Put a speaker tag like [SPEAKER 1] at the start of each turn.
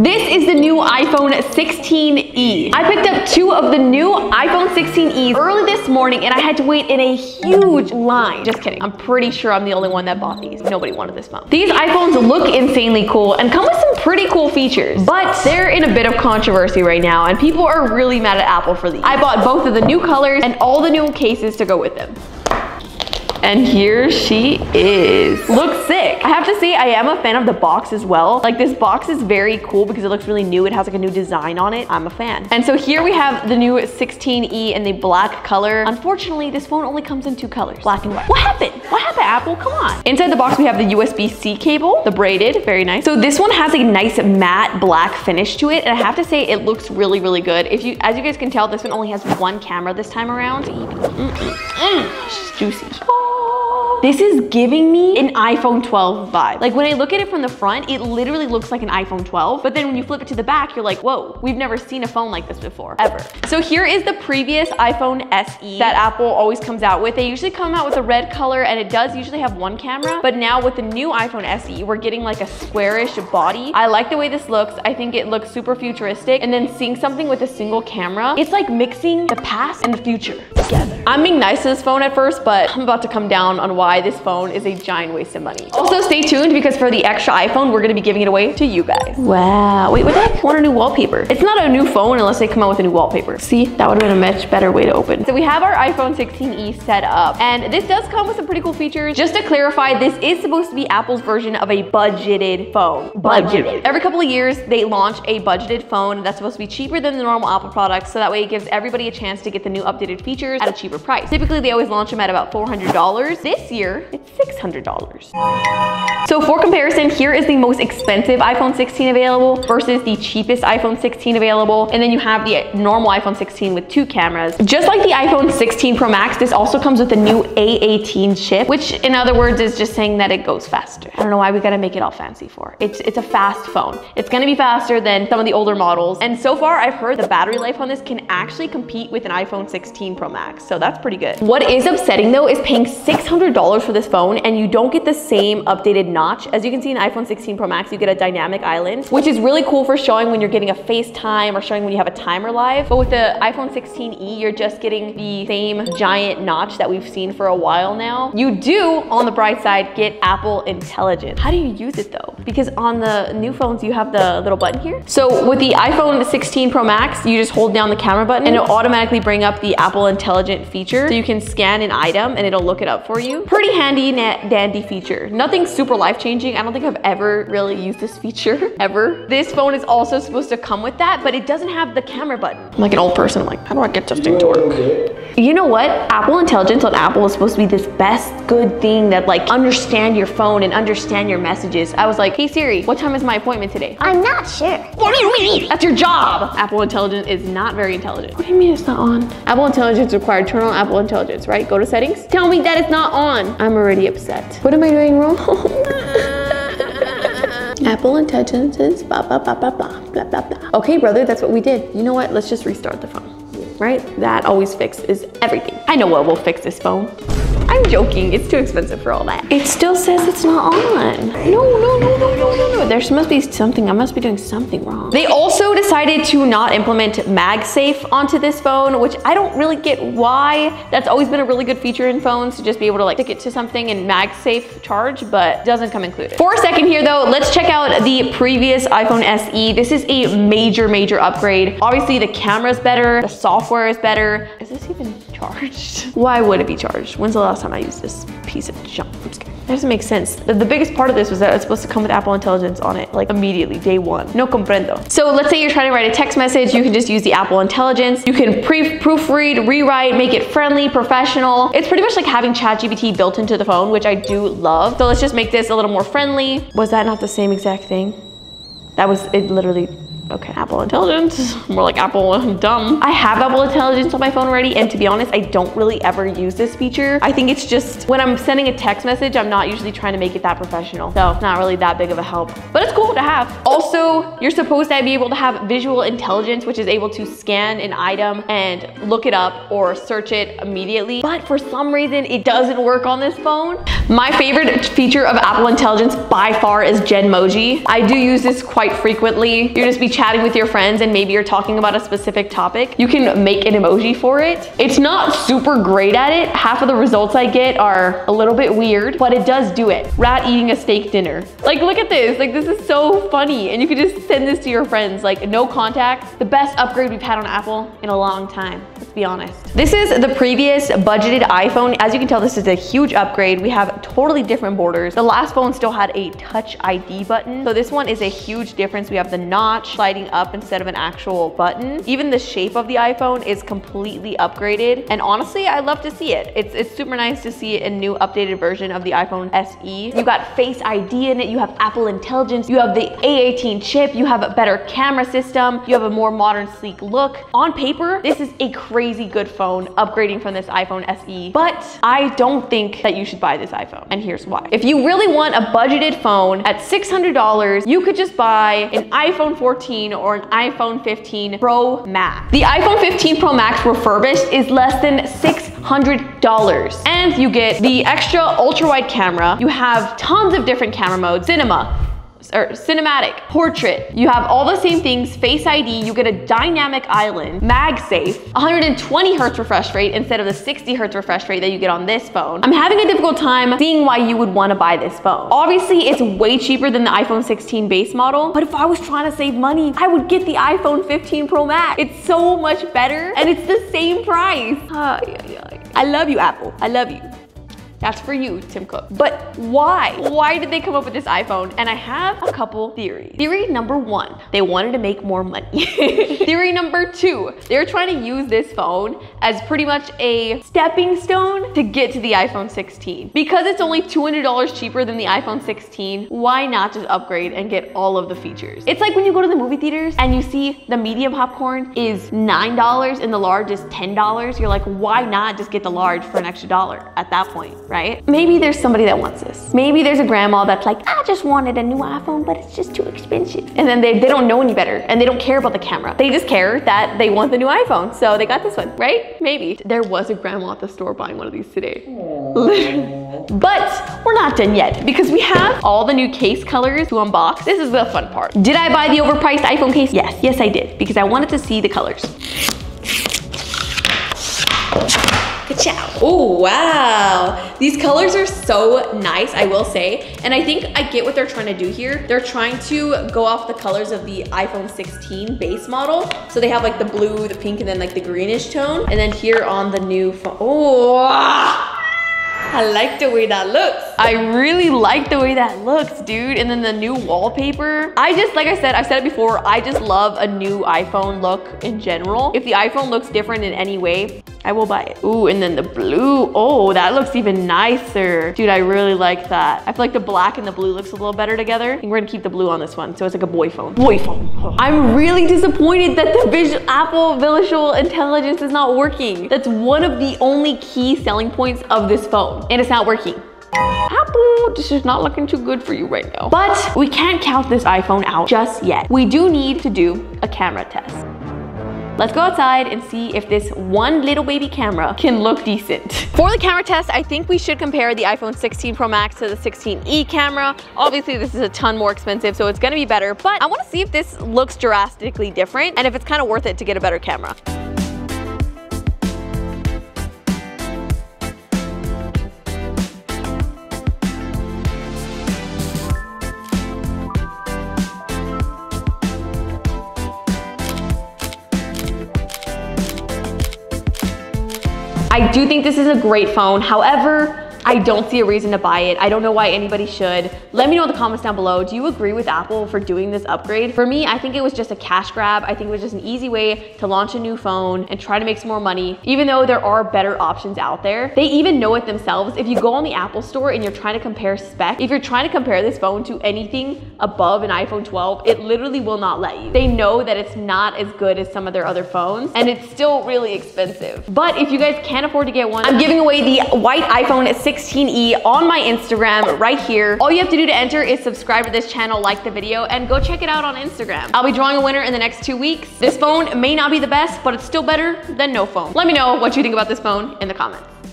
[SPEAKER 1] This is the new iPhone 16e. I picked up 2 of the new iPhone 16es early this morning and I had to wait in a huge line. Just kidding. I'm pretty sure I'm the only one that bought these. Nobody wanted this phone. These iPhones look insanely cool and come with some pretty cool features, but they're in a bit of controversy right now and people are really mad at Apple for these. I bought both of the new colors and all the new cases to go with them. And here she is. Looks sick. I have to say, I am a fan of the box as well. Like, this box is very cool because it looks really new. It has like a new design on it. I'm a fan. And so here we have the new 16e in the black color. Unfortunately, this phone only comes in 2 colors, black and white. What happened? What happened, Apple? Come on. Inside the box, we have the USB-C cable, the braided, very nice. So this one has a nice matte black finish to it. And I have to say, it looks really, really good. As you guys can tell, this one only has 1 camera this time around. It's juicy. This is giving me an iPhone 12 vibe. Like, when I look at it from the front, it literally looks like an iPhone 12. But then when you flip it to the back, you're like, whoa, we've never seen a phone like this before, ever. So here is the previous iPhone SE that Apple always comes out with. They usually come out with a red color and it does usually have 1 camera. But now with the new iPhone SE, we're getting like a squarish body. I like the way this looks. I think it looks super futuristic. And then seeing something with a single camera, it's like mixing the past and the future together. I'm being nice to this phone at first, but I'm about to come down on why this phone is a giant waste of money. Also, stay tuned because for the extra iPhone, we're gonna be giving it away to you guys. Wow, wait, what the heck? I want a new wallpaper. It's not a new phone unless they come out with a new wallpaper. See, that would have been a much better way to open. So we have our iPhone 16e set up, and this does come with some pretty cool features. Just to clarify, this is supposed to be Apple's version of a budgeted phone. Budgeted. Every couple of years, they launch a budgeted phone that's supposed to be cheaper than the normal Apple products, so that way it gives everybody a chance to get the new updated features at a cheaper price. Typically, they always launch them at about $400. This year, it's $600. So for comparison, here is the most expensive iPhone 16 available versus the cheapest iPhone 16 available. And then you have the normal iPhone 16 with 2 cameras. Just like the iPhone 16 Pro Max, this also comes with a new A18 chip, which in other words is just saying that it goes faster. I don't know why we gotta make it all fancy for. It's a fast phone. It's gonna be faster than some of the older models. And so far, I've heard the battery life on this can actually compete with an iPhone 16 Pro Max. So that's pretty good. What is upsetting though is paying $600 for this phone and you don't get the same updated notch. As you can see in iPhone 16 Pro Max, you get a dynamic island, which is really cool for showing when you're getting a FaceTime or showing when you have a timer live. But with the iPhone 16e, you're just getting the same giant notch that we've seen for a while now. You do, on the bright side, get Apple Intelligence. How do you use it though? Because on the new phones, you have the little button here. So with the iPhone 16 Pro Max, you just hold down the camera button and it'll automatically bring up the Apple Intelligent feature. So you can scan an item and it'll look it up for you. Pretty handy dandy feature. Nothing super life-changing. I don't think I've ever really used this feature, ever. This phone is also supposed to come with that, but it doesn't have the camera button. I'm like an old person. I'm like, how do I get this thing to work? You know what? Apple Intelligence on Apple is supposed to be this best good thing that like understand your phone and understand your messages. I was like, hey Siri, what time is my appointment today?
[SPEAKER 2] I'm not sure.
[SPEAKER 1] What do you mean? That's your job. Apple Intelligence is not very intelligent. What do you mean it's not on? Apple Intelligence required. Turn on Apple Intelligence, right? Go to settings. Tell me that it's not on. I'm already upset. What am I doing wrong? Apple Intelligence is blah, blah, blah, blah, blah, blah, blah, blah. Okay, brother, that's what we did. You know what? Let's just restart the phone, right? That always fixes everything. I know what will fix this phone. I'm joking, it's too expensive for all that. It still says it's not on. No. There must be something, I must be doing something wrong. They also decided to not implement MagSafe onto this phone, which I don't really get why. That's always been a really good feature in phones to just be able to like stick it to something and MagSafe charge, but doesn't come included. For a second here though, let's check out the previous iPhone SE. This is a major upgrade. Obviously the camera's better, the software is better. Is this even charged? Why would it be charged? When's the last time I used this piece of junk? I'm scared. That doesn't make sense. The biggest part of this was that it's supposed to come with Apple Intelligence on it, like immediately, day one. No comprendo. So let's say you're trying to write a text message, you can just use the Apple Intelligence. You can proofread, rewrite, make it friendly, professional. It's pretty much like having ChatGPT built into the phone, which I do love. So let's just make this a little more friendly. Was that not the same exact thing? That was it literally. Okay, Apple Intelligence, more like Apple dumb. I have Apple Intelligence on my phone already, and to be honest, I don't really ever use this feature. I think it's just when I'm sending a text message, I'm not usually trying to make it that professional. So it's not really that big of a help, but it's cool to have. Also, Also, you're supposed to be able to have visual intelligence, which is able to scan an item and look it up or search it immediately. But for some reason, it doesn't work on this phone. My favorite feature of Apple Intelligence by far is Genmoji. I do use this quite frequently. You'll just be chatting with your friends and maybe you're talking about a specific topic. You can make an emoji for it. It's not super great at it. Half of the results I get are a little bit weird, but it does do it. Rat eating a steak dinner. Like, look at this. Like, this is so funny. And you can just send this to your friends. Like, no contacts. The best upgrade we've had on Apple in a long time. Let's be honest. This is the previous budgeted iPhone. As you can tell, this is a huge upgrade. We have totally different borders. The last phone still had a Touch ID button. So this one is a huge difference. We have the notch sliding up instead of an actual button. Even the shape of the iPhone is completely upgraded. And honestly, I love to see it. It's super nice to see a new updated version of the iPhone SE. You got Face ID in it. You have Apple Intelligence. You have the A18 chip. You have a better camera system. You have a more modern, sleek look. On paper, this is a crazy good phone, upgrading from this iPhone SE. But I don't think that you should buy this iPhone. And here's why. If you really want a budgeted phone at $600, you could just buy an iPhone 14 or an iPhone 15 Pro Max. The iPhone 15 Pro Max refurbished is less than $600. And you get the extra ultra wide camera. You have tons of different camera modes, cinematic, portrait. You have all the same things, Face ID, you get a dynamic island, MagSafe, 120 Hz refresh rate instead of the 60 Hz refresh rate that you get on this phone. I'm having a difficult time seeing why you would want to buy this phone. Obviously, it's way cheaper than the iPhone 16 base model, but if I was trying to save money, I would get the iPhone 15 Pro Max. It's so much better and it's the same price. I love you, Apple. I love you. That's for you, Tim Cook. But why? Why did they come up with this iPhone? And I have a couple theories. Theory number one, they wanted to make more money. Theory number two, they're trying to use this phone as pretty much a stepping stone to get to the iPhone 16. Because it's only $200 cheaper than the iPhone 16, why not just upgrade and get all of the features? It's like when you go to the movie theaters and you see the medium popcorn is $9 and the large is $10. You're like, why not just get the large for an extra $1 at that point? Right? Maybe there's somebody that wants this. Maybe there's a grandma that's like, I just wanted a new iPhone, but it's just too expensive. And then they don't know any better and they don't care about the camera. They just care that they want the new iPhone. So they got this one, right? Maybe. There was a grandma at the store buying one of these today. But we're not done yet because we have all the new case colors to unbox. This is the fun part. Did I buy the overpriced iPhone case? Yes, I did because I wanted to see the colors. Ka-chow. Oh, wow. These colors are so nice, I will say. And I think I get what they're trying to do here. They're trying to go off the colors of the iPhone 16 base model. So they have like the blue, the pink, and then like the greenish tone. And then here on the new phone, oh, I like the way that looks. I really like the way that looks, dude. And then the new wallpaper. Like I said, I've said it before, I just love a new iPhone look in general. If the iPhone looks different in any way, I will buy it. Ooh, and then the blue. Oh, that looks even nicer. Dude, I really like that. I feel like the black and the blue looks a little better together. I think we're gonna keep the blue on this one. So it's like a boy phone. Boy phone. Oh. I'm really disappointed that the Apple Visual Intelligence is not working. That's one of the only key selling points of this phone. And it's not working. Apple, this is not looking too good for you right now. But we can't count this iPhone out just yet. We do need to do a camera test. Let's go outside and see if this one little baby camera can look decent. For the camera test, I think we should compare the iPhone 16 Pro Max to the 16e camera. Obviously, this is a ton more expensive, so it's gonna be better, but I wanna see if this looks drastically different and if it's kind of worth it to get a better camera. I do think this is a great phone. However, I don't see a reason to buy it. I don't know why anybody should. Let me know in the comments down below. Do you agree with Apple for doing this upgrade? For me, I think it was just a cash grab. I think it was just an easy way to launch a new phone and try to make some more money, even though there are better options out there. They even know it themselves. If you go on the Apple store and you're trying to compare spec, if you're trying to compare this phone to anything above an iPhone 12, it literally will not let you. They know that it's not as good as some of their other phones, and it's still really expensive. But if you guys can't afford to get one, I'm giving away the white iPhone 16 16E on my Instagram right here. All you have to do to enter is subscribe to this channel, like the video, and go check it out on Instagram. I'll be drawing a winner in the next 2 weeks. This phone may not be the best, but it's still better than no phone. Let me know what you think about this phone in the comments.